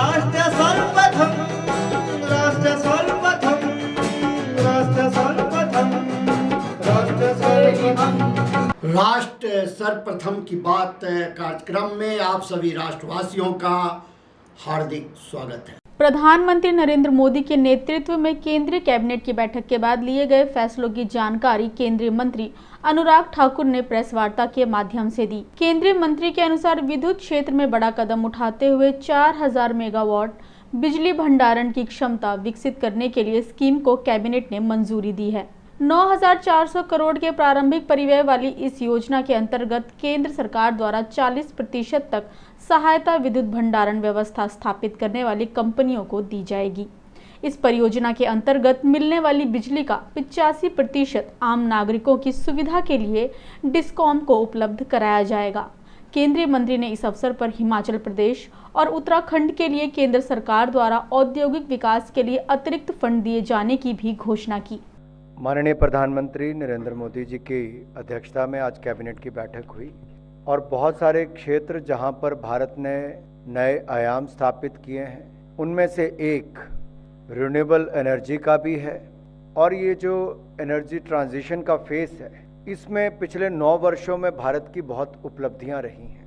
राष्ट्र सर्वप्रथम, राष्ट्र सर्वप्रथम, राष्ट्र सर्वप्रथम, राष्ट्र सर्वप्रथम। राष्ट्र सर्वप्रथम की बात कार्यक्रम में आप सभी राष्ट्रवासियों का हार्दिक स्वागत है। प्रधानमंत्री नरेंद्र मोदी के नेतृत्व में केंद्रीय कैबिनेट की बैठक के बाद लिए गए फैसलों की जानकारी केंद्रीय मंत्री अनुराग ठाकुर ने प्रेस वार्ता के माध्यम से दी। केंद्रीय मंत्री के अनुसार विद्युत क्षेत्र में बड़ा कदम उठाते हुए 4000 मेगावाट बिजली भंडारण की क्षमता विकसित करने के लिए स्कीम को कैबिनेट ने मंजूरी दी है। 9400 करोड़ के प्रारंभिक परिव्यय वाली इस योजना के अंतर्गत केंद्र सरकार द्वारा 40% तक सहायता विद्युत भंडारण व्यवस्था स्थापित करने वाली कंपनियों को दी जाएगी। इस परियोजना के अंतर्गत मिलने वाली बिजली का 85% आम नागरिकों की सुविधा के लिए डिस्कॉम को उपलब्ध कराया जाएगा। केंद्रीय मंत्री ने इस अवसर पर हिमाचल प्रदेश और उत्तराखंड के लिए केंद्र सरकार द्वारा औद्योगिक विकास के लिए अतिरिक्त फंड दिए जाने की भी घोषणा की। माननीय प्रधानमंत्री नरेंद्र मोदी जी की अध्यक्षता में आज कैबिनेट की बैठक हुई और बहुत सारे क्षेत्र जहां पर भारत ने नए आयाम स्थापित किए हैं, उनमें से एक रिन्यूएबल एनर्जी का भी है। और ये जो एनर्जी ट्रांजिशन का फेस है, इसमें पिछले 9 वर्षों में भारत की बहुत उपलब्धियां रही हैं।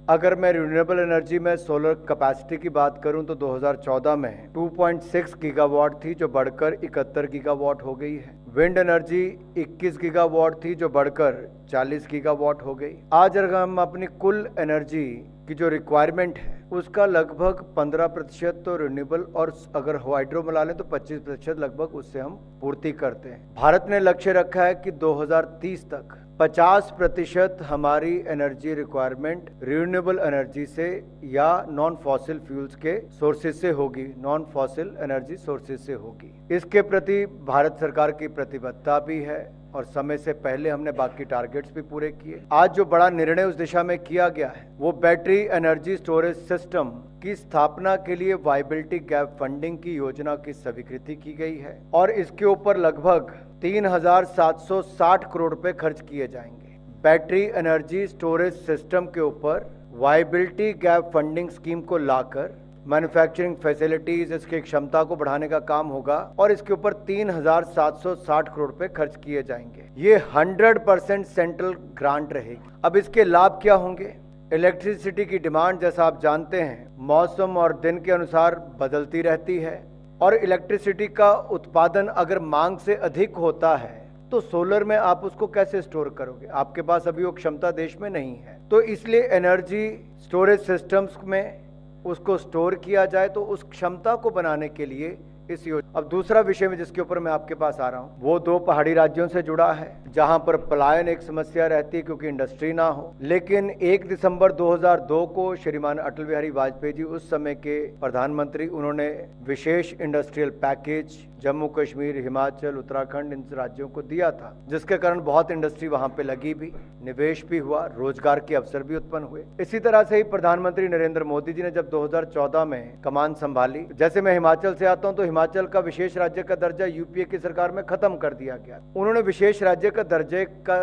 अगर मैं रिन्यूएबल एनर्जी में सोलर कैपेसिटी की बात करूं तो 2014 में 2.6 गीगावाट थी, जो बढ़कर 71 गीगावाट हो गई है। विंड एनर्जी 21 गीगावाट थी, जो बढ़कर 40 गीगावाट हो गई। आज अगर हम अपनी कुल एनर्जी की जो रिक्वायरमेंट है, उसका लगभग 15% तो रिन्यूएबल और अगर हाइड्रो मिला लें तो 25% लगभग उससे हम पूर्ति करते हैं। भारत ने लक्ष्य रखा है कि 2030 तक 50% हमारी एनर्जी रिक्वायरमेंट रिन्यूएबल एनर्जी से या नॉन फॉसिल फ्यूल्स के सोर्सेज से होगी, नॉन फॉसिल एनर्जी सोर्सेज से होगी। इसके प्रति भारत सरकार की प्रतिबद्धता भी है और समय से पहले हमने बाकी टारगेट्स भी पूरे किए। आज जो बड़ा निर्णय उस दिशा में किया गया है, वो बैटरी एनर्जी स्टोरेज सिस्टम की स्थापना के लिए वायबिलिटी गैप फंडिंग की योजना की स्वीकृति की गई है और इसके ऊपर लगभग 3760 करोड़ रुपए खर्च किए जाएंगे। बैटरी एनर्जी स्टोरेज सिस्टम के ऊपर वायबिलिटी गैप फंडिंग स्कीम को लाकर मैन्युफैक्चरिंग फैसिलिटीज, इसकी क्षमता को बढ़ाने का काम होगा और इसके ऊपर 3760 करोड़ रुपए खर्च किए जाएंगे। ये 100% सेंट्रल ग्रांट रहेगी। अब इसके लाभ क्या होंगे? इलेक्ट्रिसिटी की डिमांड, जैसा आप जानते हैं, मौसम और दिन के अनुसार बदलती रहती है और इलेक्ट्रिसिटी का उत्पादन अगर मांग से अधिक होता है तो सोलर में आप उसको कैसे स्टोर करोगे? आपके पास अभी वो क्षमता देश में नहीं है। तो इसलिए एनर्जी स्टोरेज सिस्टम्स में उसको स्टोर किया जाए, तो उस क्षमता को बनाने के लिए इस योजना। अब दूसरा विषय में जिसके ऊपर मैं आपके पास आ रहा हूं, वो 2 पहाड़ी राज्यों से जुड़ा है जहां पर पलायन एक समस्या रहती है क्योंकि इंडस्ट्री ना हो। लेकिन 1 दिसंबर 2002 को श्रीमान अटल बिहारी वाजपेयी जी, उस समय के प्रधानमंत्री, उन्होंने विशेष इंडस्ट्रियल पैकेज जम्मू कश्मीर, हिमाचल, उत्तराखंड, इन राज्यों को दिया था, जिसके कारण बहुत इंडस्ट्री वहां पे लगी भी, निवेश भी हुआ, रोजगार के अवसर भी उत्पन्न हुए। इसी तरह से ही प्रधानमंत्री नरेंद्र मोदी जी ने जब 2014 में कमान संभाली, जैसे मैं हिमाचल से आता हूं तो हिमाचल का विशेष राज्य का दर्जा यूपीए की सरकार में खत्म कर दिया गया। उन्होंने विशेष राज्य का दर्जे का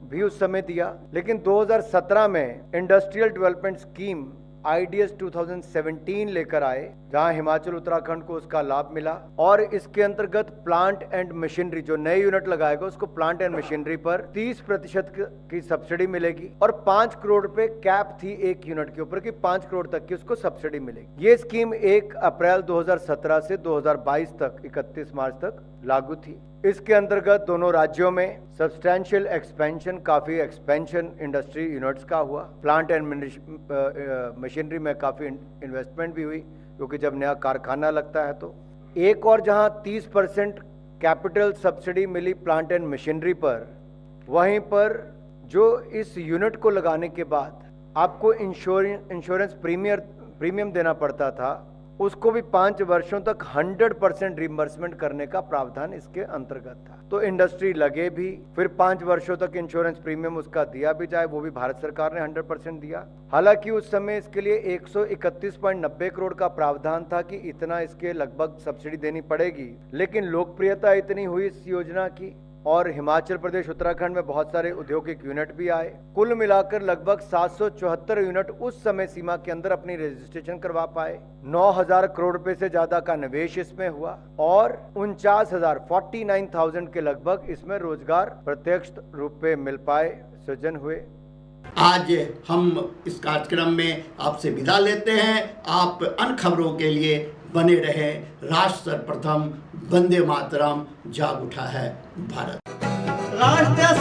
भी उस समय दिया, लेकिन 2017 में इंडस्ट्रियल डेवलपमेंट स्कीम IDS 2017 लेकर आए, जहां हिमाचल उत्तराखंड को उसका लाभ मिला और इसके अंतर्गत प्लांट एंड मशीनरी, जो नए यूनिट लगाएगा उसको प्लांट एंड मशीनरी पर 30% की सब्सिडी मिलेगी और 5 करोड़ रुपए कैप थी एक यूनिट के ऊपर कि 5 करोड़ तक की उसको सब्सिडी मिलेगी। ये स्कीम 1 अप्रैल 2017 से 2022 तक 31 मार्च तक लागू थी। इसके अंतर्गत दोनों राज्यों में सब्सटैंशियल एक्सपेंशन, काफी एक्सपेंशन इंडस्ट्री यूनिट्स का हुआ। प्लांट एंड मशीनरी में काफी इन्वेस्टमेंट भी हुई, क्योंकि जब नया कारखाना लगता है तो एक और जहां 30% कैपिटल सब्सिडी मिली प्लांट एंड मशीनरी पर, वहीं पर जो इस यूनिट को लगाने के बाद आपको इंश्योरेंस प्रीमियम देना पड़ता था, उसको भी 5 वर्षों तक 100% रिइंबर्समेंट करने का प्रावधान इसके अंतर्गत था। तो इंडस्ट्री लगे भी, फिर 5 वर्षों तक इंश्योरेंस प्रीमियम उसका दिया भी जाए, वो भी भारत सरकार ने 100% दिया। हालांकि उस समय इसके लिए 131.90 करोड़ का प्रावधान था कि इतना इसके लगभग सब्सिडी देनी पड़ेगी, लेकिन लोकप्रियता इतनी हुई इस योजना की और हिमाचल प्रदेश उत्तराखंड में बहुत सारे औद्योगिक यूनिट भी आए। कुल मिलाकर लगभग 774 यूनिट उस समय सीमा के अंदर अपनी रजिस्ट्रेशन करवा पाए। 9,000 करोड़ रुपए से ज्यादा का निवेश इसमें हुआ और 49,000 के लगभग इसमें रोजगार प्रत्यक्ष रूप में मिल पाए, सृजन हुए। आज हम इस कार्यक्रम में आपसे विदा लेते हैं। आप अन्य खबरों के लिए बने रहे। राष्ट्र सर्वप्रथम, वंदे मातरम, जाग उठा है भारत। राष्ट्र